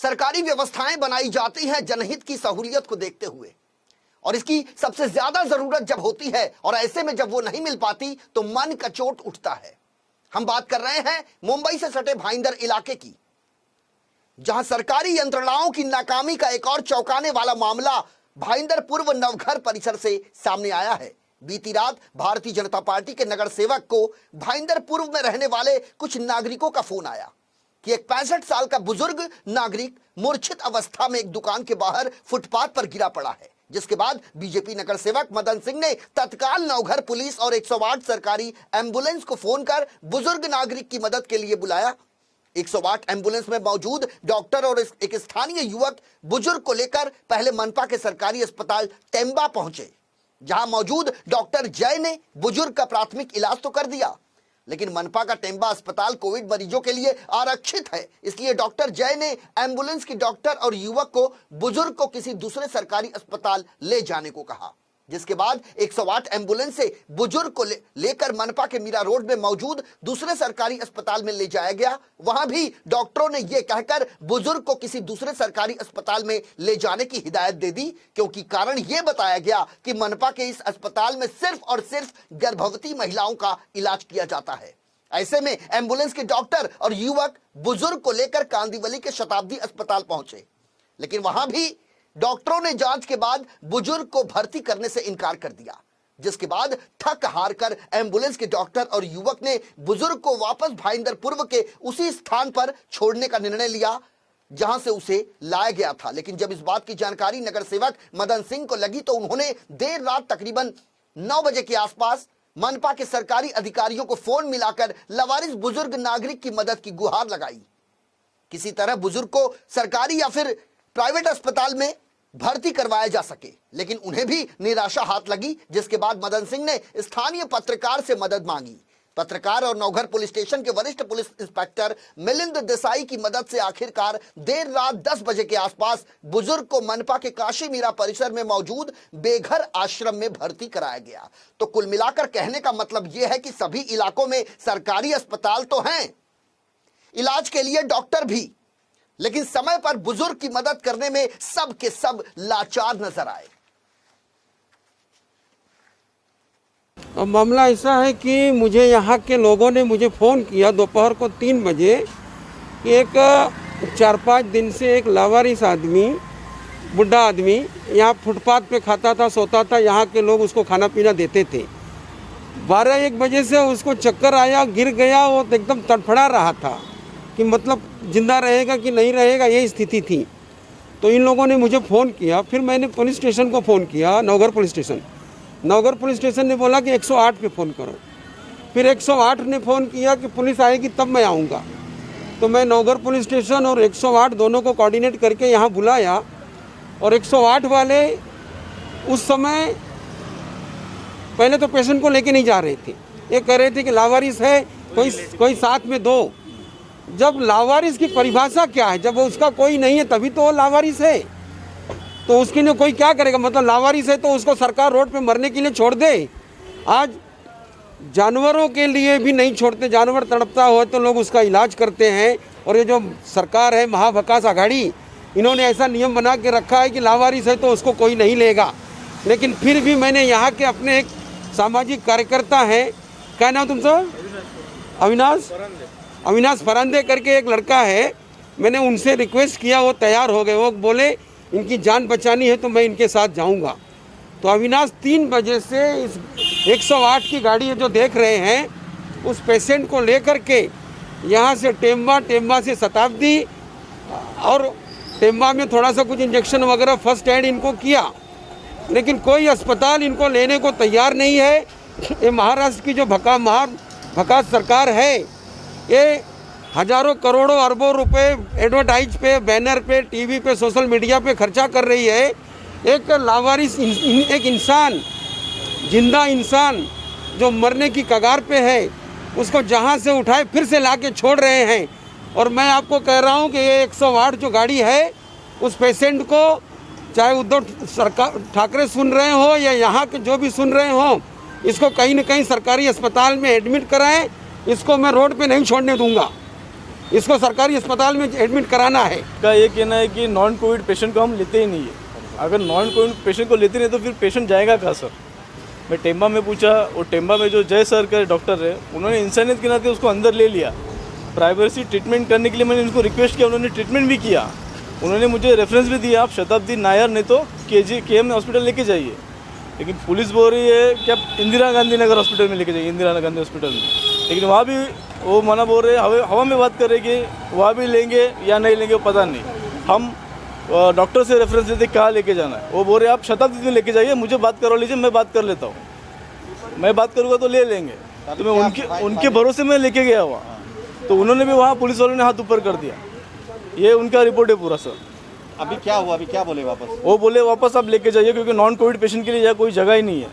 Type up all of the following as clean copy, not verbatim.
सरकारी व्यवस्थाएं बनाई जाती हैं जनहित की सहूलियत को देखते हुए, और इसकी सबसे ज्यादा जरूरत जब होती है और ऐसे में जब वो नहीं मिल पाती तो मन का चोट उठता है। हम बात कर रहे हैं मुंबई से सटे भाईंदर इलाके की, जहां सरकारी यंत्रणाओं की नाकामी का एक और चौंकाने वाला मामला भाईंदर पूर्व नवघर परिसर से सामने आया है। बीती रात भारतीय जनता पार्टी के नगर सेवक को भाईंदर पूर्व में रहने वाले कुछ नागरिकों का फोन आया कि एक 65 साल का बुजुर्ग नागरिक मूर्छित अवस्था में एक दुकान के बाहर फुटपाथ पर गिरा पड़ा है, जिसके बाद बीजेपी नगर सेवक मदन सिंह ने तत्काल नवघर पुलिस और 108 सरकारी एम्बुलेंस को फोन कर बुजुर्ग नागरिक की मदद के लिए बुलाया। 108 एम्बुलेंस में मौजूद डॉक्टर और एक स्थानीय युवक बुजुर्ग को लेकर पहले मनपा के सरकारी अस्पताल टेम्बा पहुंचे, जहां मौजूद डॉक्टर जय ने बुजुर्ग का प्राथमिक इलाज तो कर दिया, लेकिन मनपा का टेम्बा अस्पताल कोविड मरीजों के लिए आरक्षित है। इसलिए डॉक्टर जय ने एम्बुलेंस की डॉक्टर और युवक को बुजुर्ग को किसी दूसरे सरकारी अस्पताल ले जाने को कहा, जिसके बाद 108 एम्बुलेंस से बुजुर्ग को लेकर मनपा के मीरा रोड में मौजूद दूसरे सरकारी अस्पताल में ले जाया गया। वहां भी डॉक्टरों ने यह कहकर बुजुर्ग को किसी दूसरे सरकारी अस्पताल में ले जाने की हिदायत दे दी, क्योंकि कारण यह बताया गया कि मनपा के इस अस्पताल में सिर्फ और सिर्फ गर्भवती महिलाओं का इलाज किया जाता है। ऐसे में एम्बुलेंस के डॉक्टर और युवक बुजुर्ग को लेकर कांदिवली के शताब्दी अस्पताल पहुंचे, लेकिन वहां भी डॉक्टरों ने जांच के बाद बुजुर्ग को भर्ती करने से इनकार कर दिया, जिसके बाद थक हार कर एम्बुलेंस के डॉक्टर और युवक ने बुजुर्ग को वापस भाईंदर पूर्व के उसी स्थान पर छोड़ने का निर्णय लिया जहां से उसे लाया गया था। लेकिन जब इस बात की जानकारी नगर सेवक मदन सिंह को लगी तो उन्होंने देर रात तकरीबन 9 बजे के आसपास मनपा के सरकारी अधिकारियों को फोन मिलाकर लवारिस बुजुर्ग नागरिक की मदद की गुहार लगाई। किसी तरह बुजुर्ग को सरकारी या फिर प्राइवेट अस्पताल में भर्ती करवाया जा सके, लेकिन उन्हें भी निराशा हाथ लगी, जिसके बाद मदन सिंह ने स्थानीय पत्रकार से मदद मांगी। पत्रकार और नवघर पुलिस स्टेशन के वरिष्ठ पुलिस इंस्पेक्टर मिलिंद देसाई की मदद से आखिरकार देर रात 10 बजे के आसपास बुजुर्ग को मनपा के काशी मीरा परिसर में मौजूद बेघर आश्रम में भर्ती कराया गया। तो कुल मिलाकर कहने का मतलब यह है कि सभी इलाकों में सरकारी अस्पताल तो हैं, इलाज के लिए डॉक्टर भी, लेकिन समय पर बुजुर्ग की मदद करने में सब के सब लाचार नजर आए। अब मामला ऐसा है कि मुझे यहाँ के लोगों ने मुझे फ़ोन किया दोपहर को 3 बजे कि एक 4-5 दिन से एक लावारिस आदमी, बुढ़ा आदमी यहाँ फुटपाथ पे खाता था, सोता था, यहाँ के लोग उसको खाना पीना देते थे। 12-1 बजे से उसको चक्कर आया, गिर गया, वो एकदम तड़फड़ा रहा था कि मतलब जिंदा रहेगा कि नहीं रहेगा, यही स्थिति थी। तो इन लोगों ने मुझे फ़ोन किया, फिर मैंने पुलिस स्टेशन को फ़ोन किया, Navghar police station. Navghar police station ने बोला कि 108 पे फ़ोन करो। फिर 108 ने फ़ोन किया कि पुलिस आएगी तब मैं आऊँगा। तो मैं नवघर पुलिस स्टेशन और 108 दोनों को कोऑर्डिनेट करके यहाँ बुलाया, और 108 वाले उस समय पहले तो पेशेंट को लेके नहीं जा रहे थे, ये कह रहे थे कि लावारिस है, कोई साथ में दो। जब लावारिस की परिभाषा क्या है, जब उसका कोई नहीं है तभी तो वो लावारिस है, तो उसके लिए कोई क्या करेगा? मतलब लावारिस है तो उसको सरकार रोड पे मरने के लिए छोड़ दे। आज जानवरों के लिए भी नहीं छोड़ते, जानवर तड़पता हो तो लोग उसका इलाज करते हैं। और ये जो सरकार है महाविकास आघाड़ी, इन्होंने ऐसा नियम बना के रखा है कि लावारिस है तो उसको कोई नहीं लेगा। लेकिन फिर भी मैंने यहाँ के अपने एक सामाजिक कार्यकर्ता हैं, क्या नाम तुमसे? अविनाश फरांदे करके एक लड़का है, मैंने उनसे रिक्वेस्ट किया, वो तैयार हो गए। वो बोले इनकी जान बचानी है तो मैं इनके साथ जाऊंगा। तो अविनाश 3 बजे से इस 108 की गाड़ी है जो देख रहे हैं, उस पेशेंट को लेकर के यहाँ से टेम्बा से शताब्दी, और टेम्बा में थोड़ा सा कुछ इंजेक्शन वगैरह फर्स्ट एड इनको किया, लेकिन कोई अस्पताल इनको लेने को तैयार नहीं है। ये महाराष्ट्र की जो भकास सरकार है, ये हजारों करोड़ों अरबों रुपए एडवर्टाइज पे, बैनर पे, टीवी पे, सोशल मीडिया पे खर्चा कर रही है। एक लावारिस एक इंसान, जिंदा इंसान जो मरने की कगार पे है, उसको जहां से उठाए फिर से लाके छोड़ रहे हैं। और मैं आपको कह रहा हूं कि ये 108 जो गाड़ी है, उस पेशेंट को चाहे उद्धव ठाकरे सुन रहे हो या यहाँ के जो भी सुन रहे हो, इसको कहीं न कहीं सरकारी अस्पताल में एडमिट कराएं। इसको मैं रोड पे नहीं छोड़ने दूंगा। इसको सरकारी अस्पताल में एडमिट कराना है। का ये कहना है कि नॉन कोविड पेशेंट को हम लेते ही नहीं है। अगर नॉन कोविड पेशेंट को लेते नहीं तो फिर पेशेंट जाएगा कहाँ सर? मैं टेम्बा में पूछा, और टेम्बा में जो जय सर के डॉक्टर है उन्होंने इंसानियत के नाते उसको अंदर ले लिया। प्राइवेसी ट्रीटमेंट करने के लिए मैंने उनको रिक्वेस्ट किया, उन्होंने ट्रीटमेंट भी किया। उन्होंने मुझे रेफरेंस भी दिया, आप शताब्दी नायर नहीं तो KM हॉस्पिटल लेके जाइए। लेकिन पुलिस बोल रही है कि आप इंदिरा गांधी नगर हॉस्पिटल में लेके जाइए, इंदिरा गांधी हॉस्पिटल में। लेकिन वहाँ भी वो मना बोल रहे हैं, हवा में बात कर रहे कि वहाँ भी लेंगे या नहीं लेंगे वो पता नहीं। हम डॉक्टर से रेफरेंस देते कहाँ लेके जाना है, वो बोल रहे आप शताब्दी में लेके जाइए, मुझे बात करवा लीजिए, मैं बात कर लेता हूँ। मैं बात करूँगा तो ले लेंगे। तो मैं उनके भरोसे में लेके गया वहाँ, तो उन्होंने भी वहाँ पुलिस वालों ने हाथ ऊपर कर दिया। ये उनका रिपोर्ट है पूरा सर। अभी क्या हुआ, अभी क्या बोले वापस? वो बोले वापस आप लेके जाइए, क्योंकि नॉन कोविड पेशेंट के लिए यहाँ कोई जगह ही नहीं है।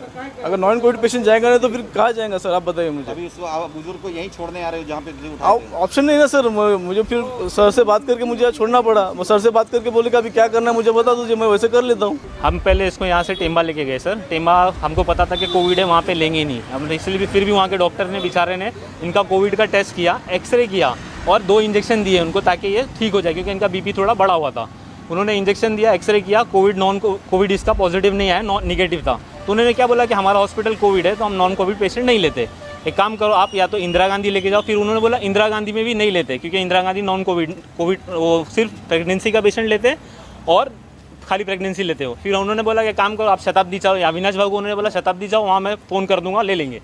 अगर नॉन कोविड पेशेंट जाएगा नहीं तो फिर कहाँ जाएगा सर, आप बताइए मुझे। अभी आप बुजुर्ग को यहीं छोड़ने आ रहे हो जहाँ पे उठाए थे? ऑप्शन नहीं ना सर, मुझे फिर सर से बात करके मुझे यहाँ छोड़ना पड़ा। वो सर से बात करके बोले कि अभी क्या करना है मुझे बता दीजिए, मैं वैसे कर लेता हूँ। हम पहले इसको यहाँ से टेम्बा लेके गए सर। टेम्बा हमको पता था कि कोविड है, वहाँ पे लेंगे ही नहीं हम, इसलिए भी फिर भी वहाँ के डॉक्टर ने बेचारे ने इनका कोविड का टेस्ट किया, एक्सरे किया और 2 इंजेक्शन दिए उनको ताकि ये ठीक हो जाए, क्योंकि इनका BP थोड़ा बढ़ा हुआ था। उन्होंने इंजेक्शन दिया, एक्सरे किया, कोविड इसका पॉजिटिव नहीं आया, निगेटिव था। तो उन्होंने क्या बोला कि हमारा हॉस्पिटल कोविड है तो हम नॉन कोविड पेशेंट नहीं लेते, एक काम करो आप या तो इंदिरा गांधी लेके जाओ। फिर उन्होंने बोला इंदिरा गांधी में भी नहीं लेते, क्योंकि इंदिरा गांधी नॉन कोविड वो सिर्फ प्रेगनेंसी का पेशेंट लेते और खाली प्रेगनेंसी लेते हो। फिर उन्होंने बोला कि काम करो आप शताब्दी जाओ, या अविनाश भाई को उन्होंने बोला शताब्दी जाओ, वहाँ मैं फ़ोन कर दूंगा ले लेंगे।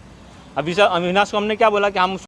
अविनाश को हमने क्या बोला कि हम